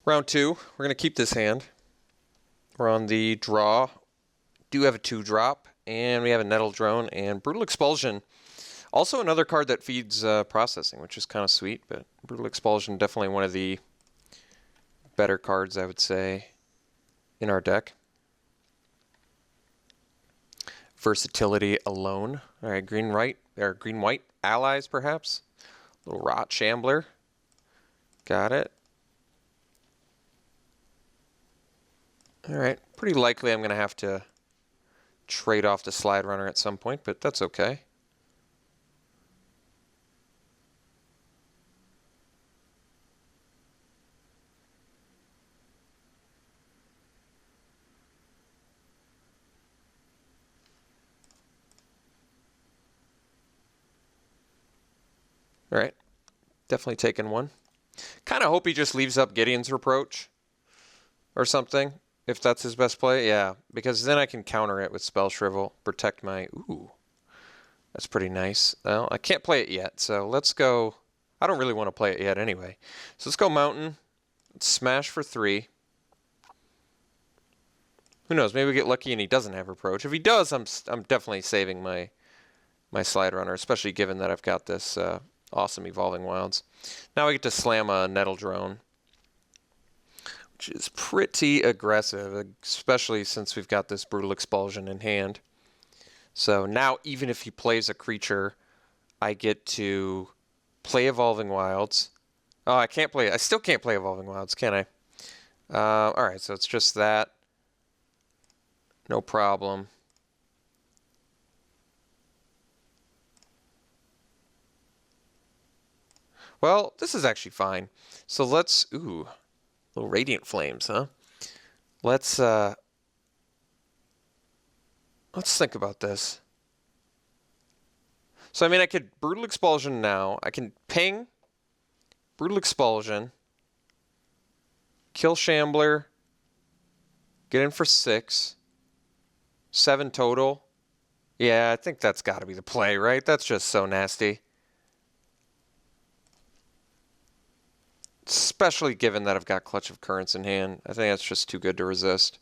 Round 2, we're going to keep this hand. We're on the draw. Do have a 2-drop, and we have a Nettle Drone and Brutal Expulsion. Also another card that feeds processing, which is kind of sweet, but Brutal Expulsion definitely one of the better cards, I would say, in our deck. Versatility alone. All right, green-white allies, perhaps. Little Rot Shambler. Got it. All right, pretty likely I'm going to have to trade off the Slide Runner at some point, but that's okay. All right, definitely taking one. Kind of hope he just leaves up Gideon's Reproach or something, if that's his best play. Yeah, because then I can counter it with Spell Shrivel, protect my... Ooh, that's pretty nice. Well, I can't play it yet, so let's go... I don't really want to play it yet anyway. So let's go Mountain, let's smash for 3. Who knows, maybe we get lucky and he doesn't have Reproach. If he does, I'm definitely saving my Slide Runner, especially given that I've got this... awesome Evolving Wilds. Now I get to slam a Nettle Drone, which is pretty aggressive, especially since we've got this Brutal Expulsion in hand. So now even if he plays a creature, I get to play Evolving Wilds. Oh, I still can't play Evolving Wilds, can I? Alright, so it's just that. No problem. Well, this is actually fine. So let's, ooh, little Radiant Flames, huh? Let's think about this. So, I mean, I could Brutal Expulsion now. I can ping, Brutal Expulsion, kill Shambler, get in for 6, 7 total. Yeah, I think that's got to be the play, right? That's just so nasty. Especially given that I've got Clutch of Currents in hand. I think that's just too good to resist.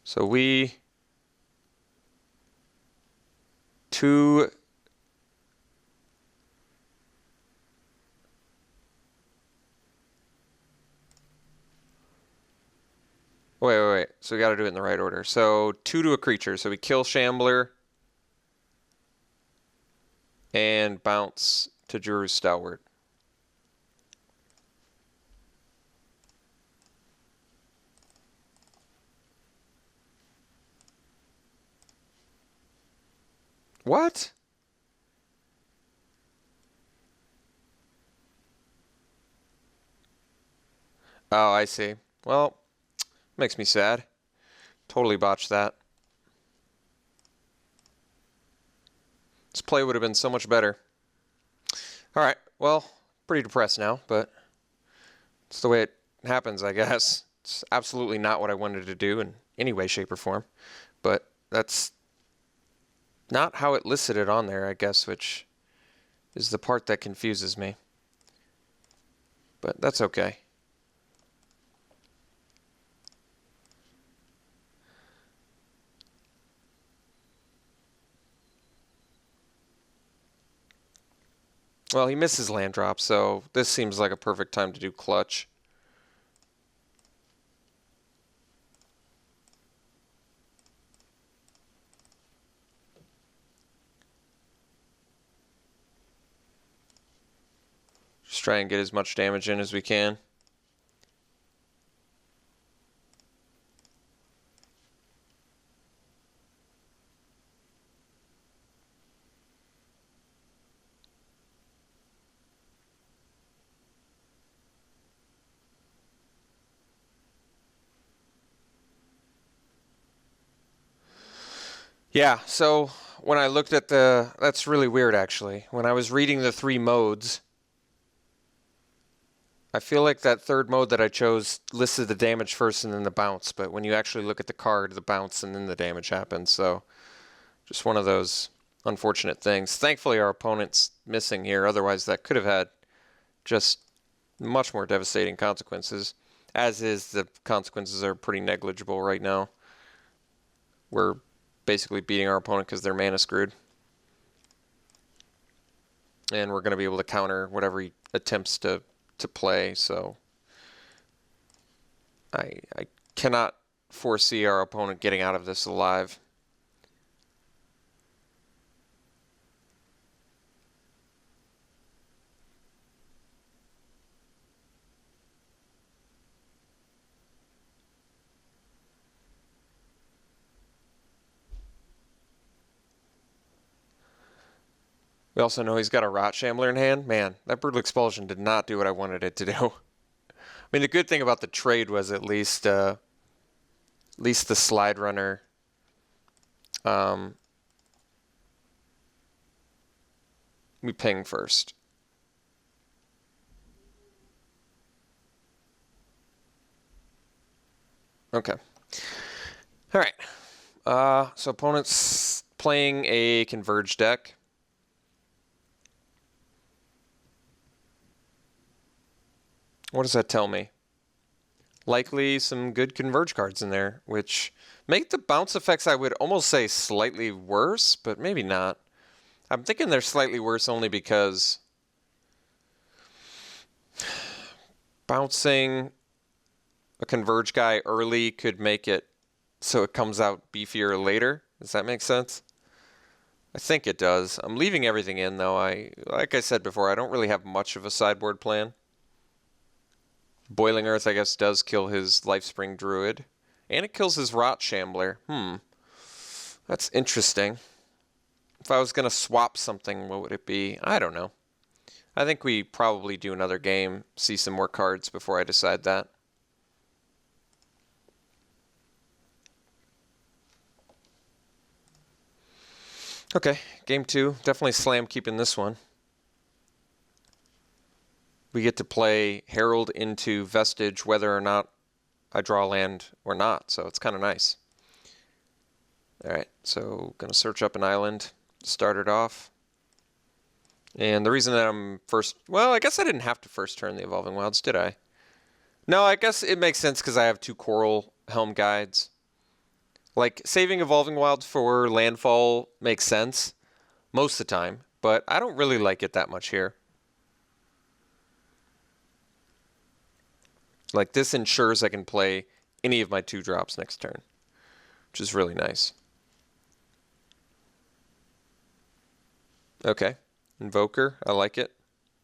So we... 2... Wait. So we got to do it in the right order. So 2 to a creature. So we kill Shambler and bounce to Juru's Stalwart. What? Oh, I see. Well, makes me sad. Totally botched that. This play would have been so much better. Alright, well, pretty depressed now, but it's the way it happens, I guess. It's absolutely not what I wanted to do in any way, shape, or form. But that's not how it listed it on there, I guess, which is the part that confuses me. But that's okay. Well, he misses land drop, so this seems like a perfect time to do Clutch. Just try and get as much damage in as we can. Yeah, so when I looked at that's really weird actually. When I was reading the 3 modes, I feel like that third mode that I chose listed the damage first and then the bounce, but when you actually look at the card, the bounce and then the damage happens. So just one of those unfortunate things. Thankfully our opponent's missing here, otherwise that could have had just much more devastating consequences. As is, the consequences are pretty negligible right now. We're basically beating our opponent because they're mana screwed. And we're going to be able to counter whatever he attempts to play, so I cannot foresee our opponent getting out of this alive. We also know he's got a Rot Shambler in hand. Man, that Brutal Expulsion did not do what I wanted it to do. I mean, the good thing about the trade was at least the Slide Runner we ping first. Okay. All right. So opponent's playing a Converge deck. What does that tell me? Likely some good Converge cards in there, which make the bounce effects, I would almost say, slightly worse, but maybe not. I'm thinking they're slightly worse only because bouncing a Converge guy early could make it so it comes out beefier later. Does that make sense? I think it does. I'm leaving everything in, though. Like I said before, I don't really have much of a sideboard plan. Boiling Earth, I guess, does kill his Lifespring Druid. And it kills his Rot Shambler. That's interesting. If I was going to swap something, what would it be? I don't know. I think we probably do another game, see some more cards before I decide that. Okay, game 2. Definitely slam keeping this one. We get to play Herald into Vestige whether or not I draw land or not, so it's kind of nice. Alright, so going to search up an island, start it off. And the reason that I'm first... Well, I guess I didn't have to first turn the Evolving Wilds, did I? No, I guess it makes sense because I have 2 Coral Helm Guides. Like, saving Evolving Wilds for landfall makes sense most of the time, but I don't really like it that much here. Like, this ensures I can play any of my 2 drops next turn, which is really nice. Okay, Invoker, I like it.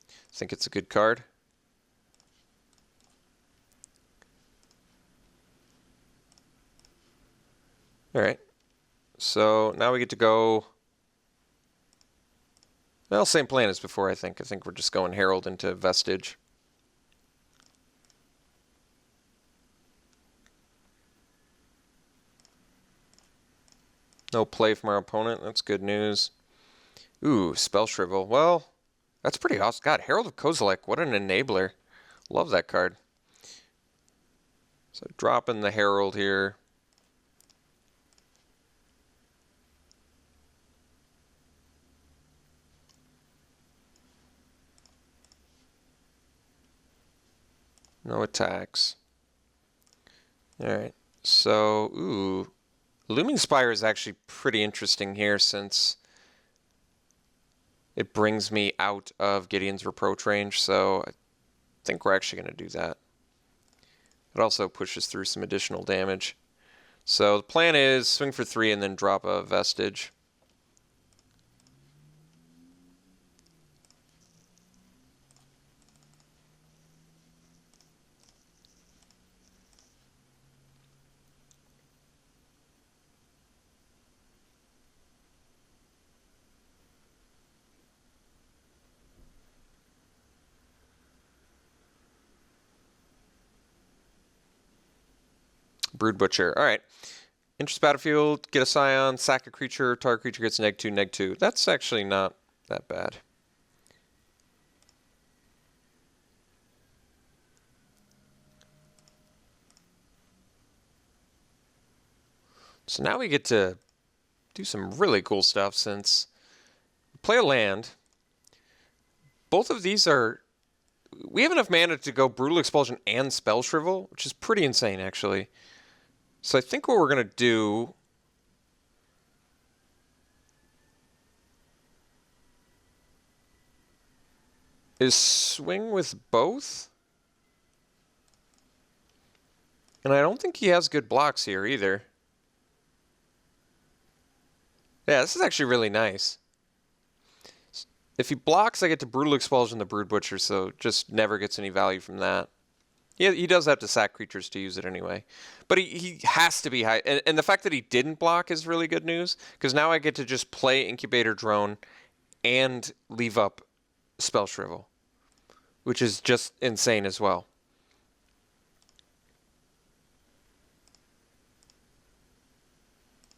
I think it's a good card. Alright, so now we get to go... Well, same plan as before, I think. I think we're just going Herald into Vestige. No play from our opponent. That's good news. Ooh, Spell Shrivel. Well, that's pretty awesome. God, Herald of Kozilek. What an enabler. Love that card. So dropping the Herald here. No attacks. Alright. So, ooh. Looming Spire is actually pretty interesting here since it brings me out of Gideon's Reproach range, so I think we're actually going to do that. It also pushes through some additional damage. So the plan is swing for 3 and then drop a Vestige. Brood Butcher. All right. Interest battlefield, get a Scion, sack a creature, target creature gets -2, -2. That's actually not that bad. So now we get to do some really cool stuff since we play a land. Both of these are we have enough mana to go Brutal Expulsion and Spell Shrivel, which is pretty insane, actually. So I think what we're going to do... is swing with both? And I don't think he has good blocks here either. Yeah, this is actually really nice. If he blocks, I get to Brutal Expulsion the Brood Butcher, so just never gets any value from that. He does have to sack creatures to use it anyway. But he has to be high. And the fact that he didn't block is really good news, because now I get to just play Incubator Drone and leave up Spell Shrivel, which is just insane as well.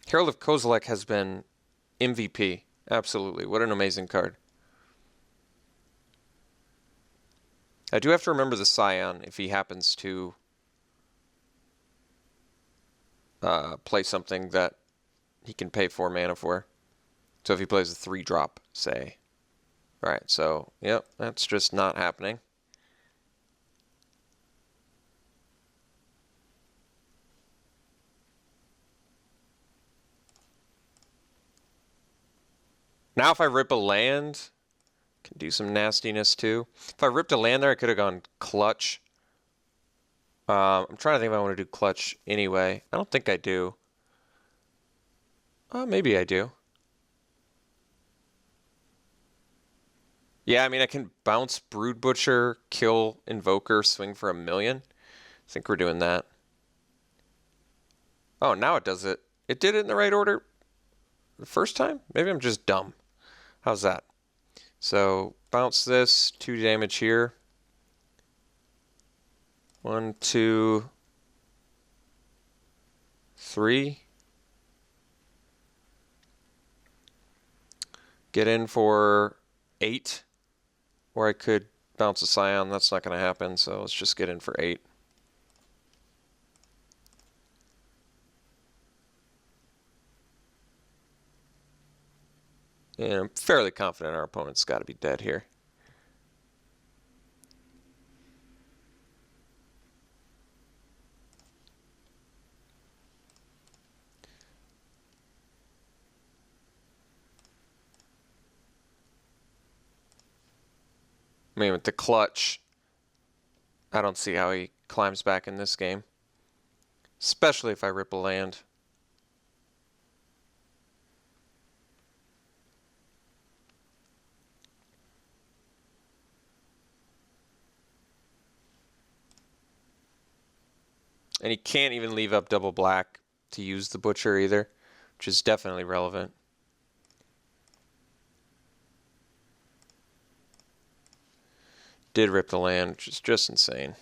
Herald of Kozilek has been MVP. Absolutely. What an amazing card. I do have to remember the Scion if he happens to play something that he can pay 4 mana for. So if he plays a 3-drop, say. Alright, so, yep, that's just not happening. Now if I rip a land, can do some nastiness too. If I ripped a land there, I could have gone clutch. I'm trying to think if I want to do clutch anyway. I don't think I do. Maybe I do. Yeah, I mean, I can bounce Brood Butcher, kill Invoker, swing for 1,000,000. I think we're doing that. Oh, now it does it. It did it in the right order the first time? Maybe I'm just dumb. How's that? So, bounce this, 2 damage here. 1, 2, 3. Get in for 8. Or I could bounce a Scion. That's not going to happen, so let's just get in for 8. And I'm fairly confident our opponent's got to be dead here. I mean, with the clutch, I don't see how he climbs back in this game. Especially if I rip a land. And he can't even leave up double black to use the Butcher either, which is definitely relevant. Did rip the land, which is just insane.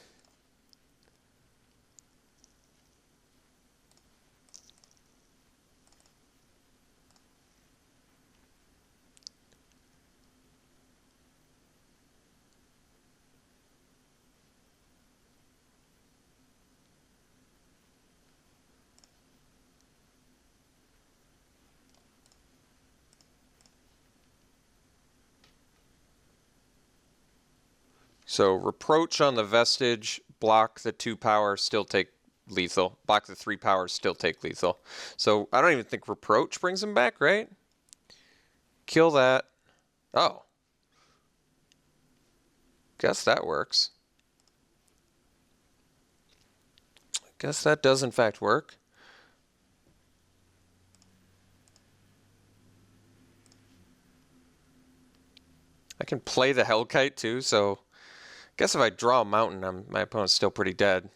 So Reproach on the Vestige, block the 2 power, still take lethal. Block the 3 power, still take lethal. So I don't even think Reproach brings him back, right? Kill that. Oh. Guess that works. Guess that does in fact work. I can play the Hellkite too, so I guess if I draw a mountain, my opponent's still pretty dead.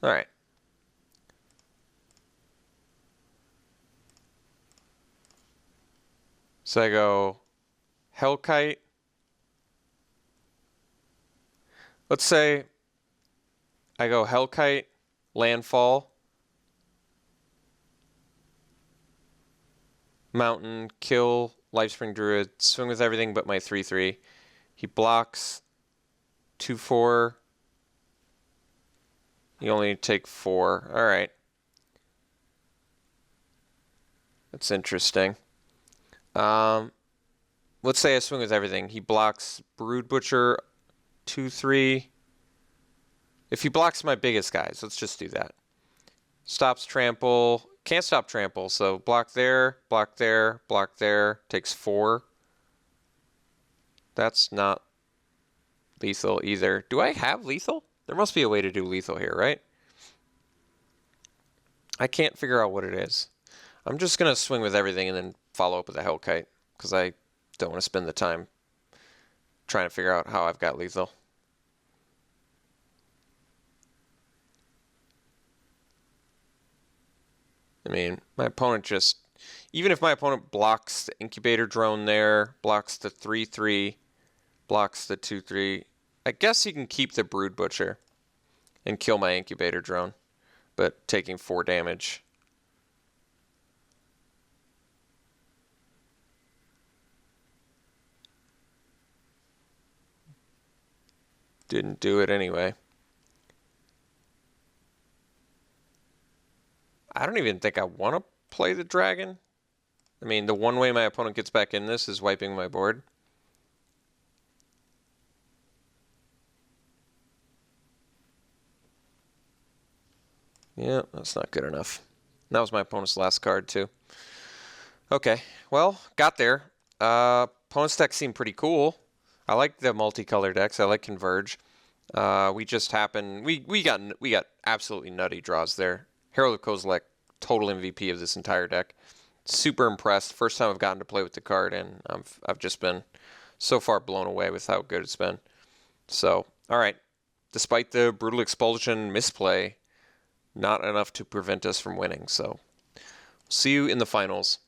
All right. So I go Hellkite. Let's say I go Hellkite, Landfall, Mountain, kill Lifespring Druid, swing with everything but my 3/3. He blocks 2/4. You only take 4. All right. That's interesting. Let's say I swing with everything. He blocks Brood Butcher 2/3. If he blocks my biggest guys, let's just do that. Stops trample. Can't stop trample, so block there, block there, block there. Takes 4. That's not lethal either. Do I have lethal? There must be a way to do lethal here, right? I can't figure out what it is. I'm just going to swing with everything and then follow up with a Hellkite, because I don't want to spend the time trying to figure out how I've got lethal. I mean, my opponent just... Even if my opponent blocks the Incubator Drone there, blocks the 3/3, blocks the 2/3, I guess he can keep the Brood Butcher and kill my Incubator Drone, but taking 4 damage. Didn't do it anyway. I don't even think I want to play the dragon. I mean, the one way my opponent gets back in this is wiping my board. Yeah, that's not good enough. That was my opponent's last card, too. Okay, well, got there. Opponent's deck seemed pretty cool. I like the multicolor decks. I like Converge. We just happened... We got absolutely nutty draws there. Herald of Kozilek, total MVP of this entire deck. Super impressed. First time I've gotten to play with the card, and I've just been so far blown away with how good it's been. So, all right. Despite the Brutal Expulsion misplay, not enough to prevent us from winning. So, see you in the finals.